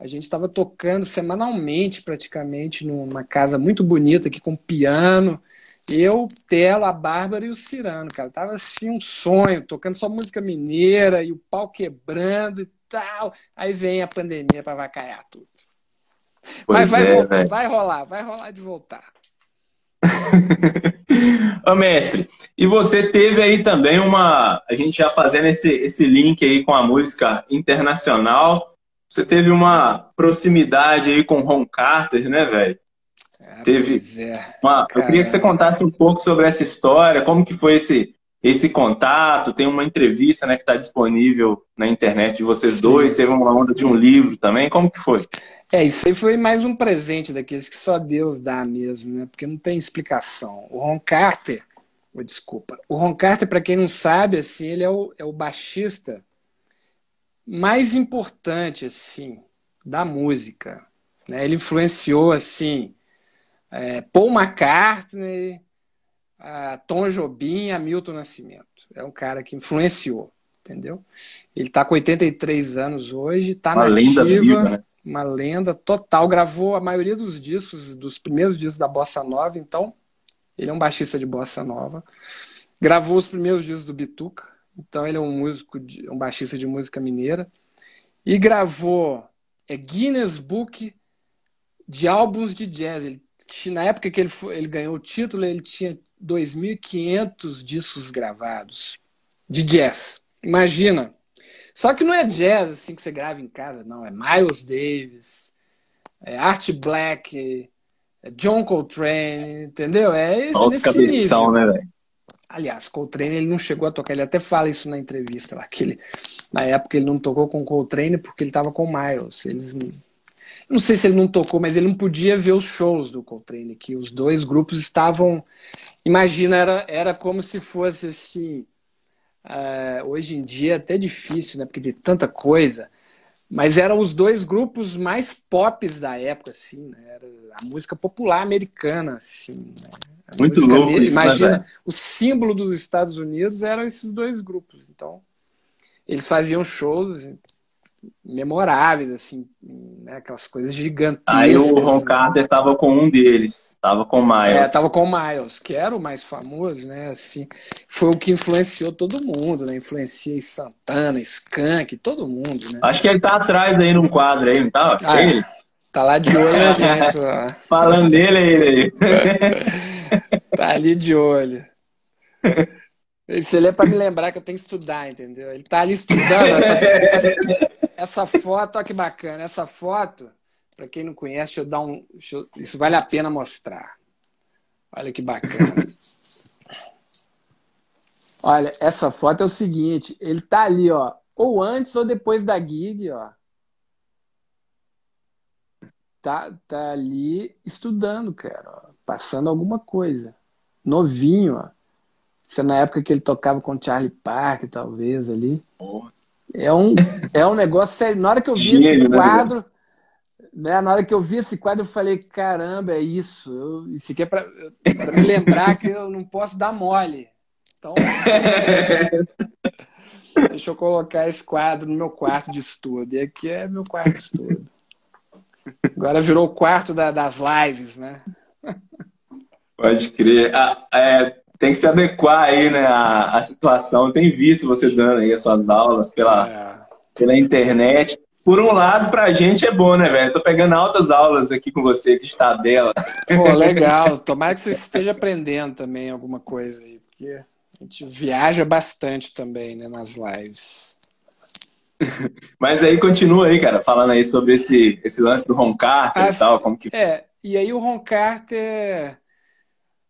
A gente estava tocando semanalmente, praticamente, numa casa muito bonita aqui com piano. Eu, Telo, a Bárbara e o Cirano, cara. Tava assim um sonho, tocando só música mineira e o pau quebrando e tal. Aí vem a pandemia para avacalhar tudo. Mas vai rolar de voltar. Ô, mestre, e você teve aí também a gente já fazendo esse link aí com a música internacional, você teve uma proximidade aí com Ron Carter, né, velho? Eu queria que você contasse um pouco sobre essa história, como que foi esse esse contato? Tem uma entrevista, né, que está disponível na internet de vocês dois, teve uma onda de um livro também, como que foi? Isso aí foi mais um presente daqueles que só Deus dá mesmo, né? Porque não tem explicação. O Ron Carter, desculpa, o Ron Carter, para quem não sabe, assim, ele é o baixista mais importante, assim, da música, né? Ele influenciou, assim, Paul McCartney, Tom Jobim, Hamilton Nascimento. É um cara que influenciou, entendeu? Ele está com 83 anos hoje, está nativa, lenda viva, né? Uma lenda total. Gravou a maioria dos discos, dos primeiros discos da Bossa Nova, então ele é um baixista de Bossa Nova. Gravou os primeiros discos do Bituca, então ele é um baixista de música mineira. E gravou Guinness Book de álbuns de jazz. Na época que ele ganhou o título, ele tinha 2.500 discos gravados de jazz. Imagina. Só que não é jazz assim que você grava em casa, não. É Miles Davis, Art Black, John Coltrane, entendeu? Olha os cabeção, né, velho? Aliás, Coltrane ele não chegou a tocar, ele até fala isso na entrevista lá, que na época ele não tocou com Coltrane porque ele estava com Miles. Não sei se ele não tocou, mas ele não podia ver os shows do Coltrane, que os dois grupos estavam... Imagina, era como se fosse assim... hoje em dia é até difícil, né? Porque tem tanta coisa. Mas eram os dois grupos mais pops da época, assim, né? Era a música popular americana, assim, né? Muito louco isso, imagina, né, o símbolo dos Estados Unidos eram esses dois grupos. Então, eles faziam shows memoráveis, assim, né? Aquelas coisas gigantescas. Aí o Ron Carter estava com um deles, estava com o Miles. Estava com o Miles, que era o mais famoso, né? Assim, foi o que influenciou todo mundo, né? Influencia Santana, Skank, todo mundo, né? Acho que ele tá atrás aí num quadro aí, não tá? Ele? Tá lá de olho na gente. Ó. Falando dele, ele aí. Tá ali de olho. Isso ele é para me lembrar que eu tenho que estudar, entendeu? Ele tá ali estudando. Essa foto, olha que bacana. Essa foto, para quem não conhece, isso vale a pena mostrar. Olha que bacana. Olha, essa foto é o seguinte, ele tá ali, ó, ou antes ou depois da gig, ó. Tá ali estudando, cara, ó, passando alguma coisa. Novinho, ó. Isso é na época que ele tocava com Charlie Parker, talvez, ali. É um negócio sério. Na hora que eu vi esse quadro, né, na hora que eu vi esse quadro, eu falei, caramba, é isso. Isso aqui é para me lembrar que eu não posso dar mole. Então, deixa eu colocar esse quadro no meu quarto de estudo. E aqui é meu quarto de estudo. Agora virou o quarto das lives, né? Pode crer. Tem que se adequar aí, né, à situação. Tem visto você dando aí as suas aulas pela internet. Por um lado, pra gente é bom, né, velho? Tô pegando altas aulas aqui com você, que está dela. Pô, legal. Tomara que você esteja aprendendo também alguma coisa aí, porque a gente viaja bastante também, né, nas lives. Mas aí continua aí, cara, falando aí sobre esse lance do Ron Carter e tal, como que... E aí o Ron Carter,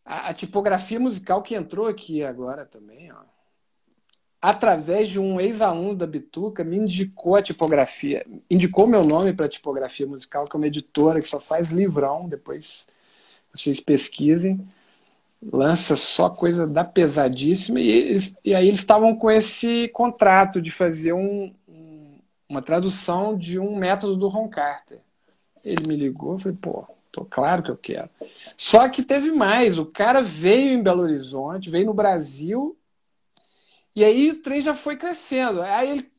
a tipografia musical que entrou aqui agora também, ó, através de um ex-aluno da Bituca, me indicou a tipografia, indicou meu nome para a tipografia musical, que é uma editora que só faz livrão, depois vocês pesquisem, lança só coisa da pesadíssima, e aí eles estavam com esse contrato de fazer uma tradução de um método do Ron Carter. Ele me ligou, eu falei, pô, claro que eu quero. Só que teve mais, o cara veio em Belo Horizonte, veio no Brasil, e aí o trem já foi crescendo. Aí ele,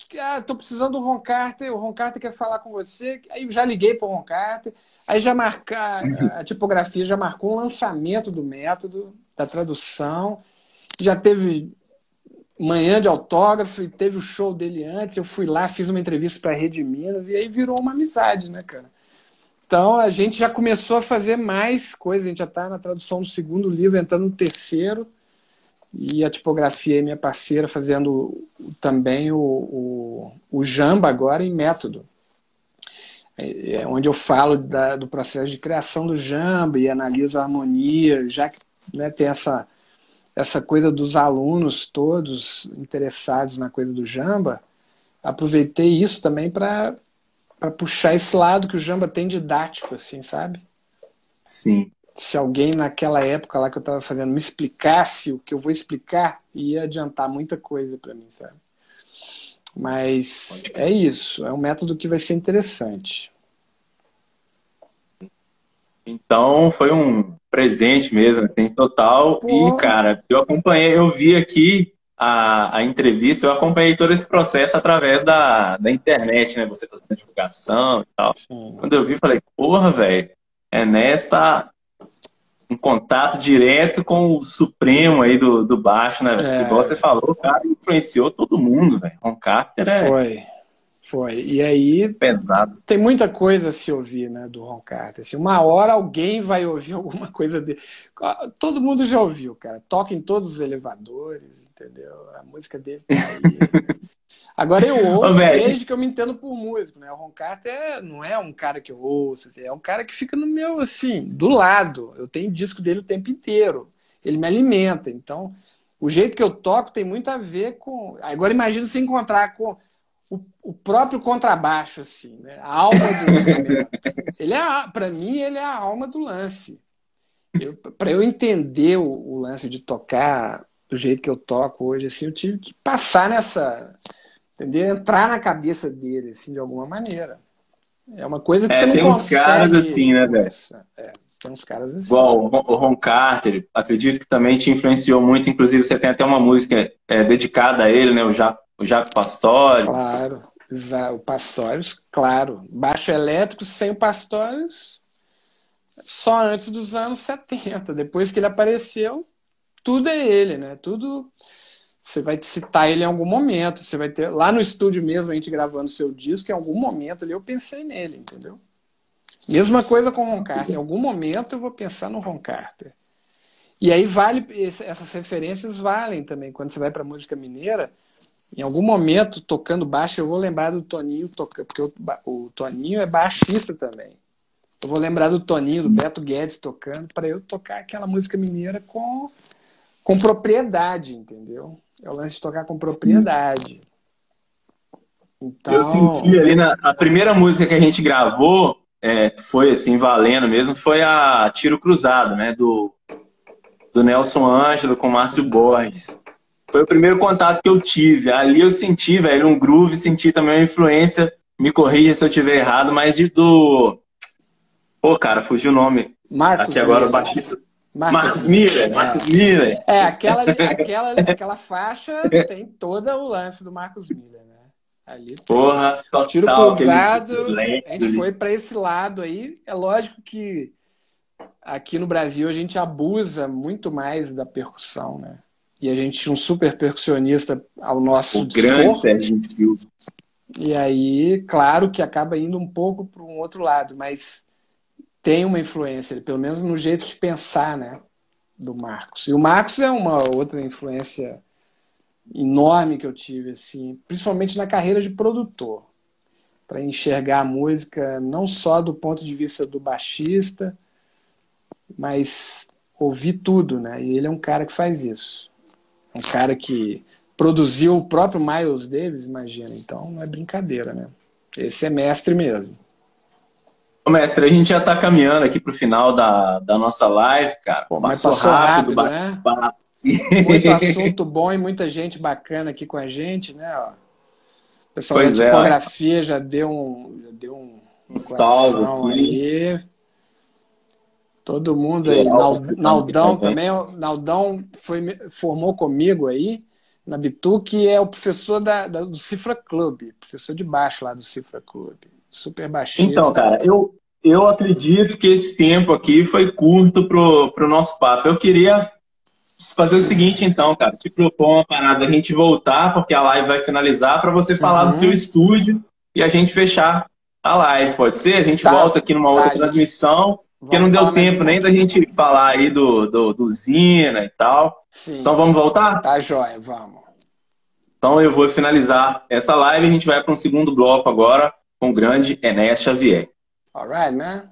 tô precisando do Ron Carter, o Ron Carter quer falar com você. Aí eu já liguei para o Ron Carter, aí já a tipografia já marcou um lançamento do método, da tradução, já teve manhã de autógrafo, e teve o show dele antes, eu fui lá, fiz uma entrevista para a Rede Minas, e aí virou uma amizade, né, cara? Então a gente já começou a fazer mais coisas, a gente já está na tradução do segundo livro, entrando no terceiro, e a tipografia é minha parceira, fazendo também o Jamba agora em método. Onde eu falo do processo de criação do Jamba e analiso a harmonia, já que, né, tem essa coisa dos alunos todos interessados na coisa do Jamba, aproveitei isso também para puxar esse lado que o Jamba tem didático, assim, sabe? Sim. Se alguém naquela época lá que eu estava fazendo me explicasse o que eu vou explicar, ia adiantar muita coisa para mim, sabe? Mas é isso, é um método que vai ser interessante. Então foi um presente mesmo, assim, total. Pô. E, cara, eu acompanhei, eu vi aqui a entrevista, eu acompanhei todo esse processo através da internet, né? Você fazendo divulgação e tal. Sim. Quando eu vi, falei, porra, velho, Enéas tá em contato direto com o supremo aí do baixo, né? Porque, igual você falou, o cara influenciou todo mundo, velho. Ron Carter Foi. E aí pesado. tem muita coisa a se ouvir, né, do Ron Carter. Assim, uma hora alguém vai ouvir alguma coisa dele. Todo mundo já ouviu, cara. Toca em todos os elevadores, entendeu? A música dele tá aí. Agora eu ouço desde que eu me entendo por músico, né? O Ron Carter não é um cara que eu ouço, assim, é um cara que fica no meu, assim, do lado. Eu tenho disco dele o tempo inteiro. Ele me alimenta. Então, o jeito que eu toco tem muito a ver com... Agora imagina se encontrar com o próprio contrabaixo, assim, né? A alma do instrumento. Para mim, ele é a alma do lance. Para eu entender o lance de tocar do jeito que eu toco hoje, assim, eu tive que passar nessa... Entender? Entrar na cabeça dele, assim, de alguma maneira. É uma coisa que você não tem consegue... uns caras assim, né, velho? Tem uns caras assim. Igual o Ron Carter, acredito que também te influenciou muito. Inclusive, você tem até uma música dedicada a ele, né? O Jaco Pastorius. Claro. O Pastorius, claro. Baixo elétrico sem o Pastorius só antes dos anos 70. Depois que ele apareceu, tudo é ele, né? Tudo... Você vai citar ele em algum momento, você vai ter... Lá no estúdio mesmo, a gente gravando seu disco, em algum momento ali eu pensei nele, entendeu? Mesma coisa com o Ron Carter. Em algum momento eu vou pensar no Ron Carter. E aí essas referências valem também. Quando você vai para música mineira, em algum momento, tocando baixo, eu vou lembrar do Toninho tocando, porque o Toninho é baixista também. Eu vou lembrar do Toninho, do Beto Guedes tocando, para eu tocar aquela música mineira com propriedade, entendeu? É o lance de tocar com propriedade. Então... Eu senti ali a primeira música que a gente gravou, foi assim, valendo mesmo, foi a Tiro Cruzado, né? Do Nelson Ângelo com Márcio Borges. Foi o primeiro contato que eu tive. Ali eu senti, velho, um groove, senti também uma influência, me corrija se eu estiver errado, mas Pô, cara, fugiu o nome. Marcos aqui agora, Miller. o baixista... Marcos Miller. Aquela faixa tem todo o lance do Marcos Miller, né? Ali tem. Porra, total. Tiro Cruzado, a gente foi para esse lado aí. É lógico que aqui no Brasil a gente abusa muito mais da percussão, né? E a gente tinha um super percussionista ao nosso dispor. Grande Serginho Silva. E aí, claro que acaba indo um pouco para um outro lado, mas tem uma influência, pelo menos no jeito de pensar, né, do Marcos. E o Marcos é uma outra influência enorme que eu tive, assim, principalmente na carreira de produtor, para enxergar a música não só do ponto de vista do baixista, mas ouvir tudo, né? E ele é um cara que faz isso. É um cara que produziu o próprio Miles Davis, imagina. Então não é brincadeira, né? Esse é mestre mesmo. Mestre, a gente já está caminhando aqui para o final da nossa live, cara. Pô, mas passou rápido, né? Muito assunto bom e muita gente bacana aqui com a gente, né? Ó, o pessoal da tipografia já deu um salve aqui. Aí. Todo mundo aí. Naldão também. O Naldão formou comigo aí na Bitu, que é o professor do Cifra Club, professor de baixo lá do Cifra Club. Super baixista. Então, cara, eu acredito que esse tempo aqui foi curto pro nosso papo. Eu queria fazer o seguinte, então, cara, te propor uma parada, a gente voltar, porque a live vai finalizar, para você falar do seu estúdio e a gente fechar a live, pode ser? A gente volta aqui numa outra transmissão, porque não deu tempo nem da gente falar aí do Zina e tal. Sim. Então vamos voltar? Tá jóia, vamos. Então eu vou finalizar essa live e a gente vai para um segundo bloco agora, com o grande Enéas Xavier. All right, man.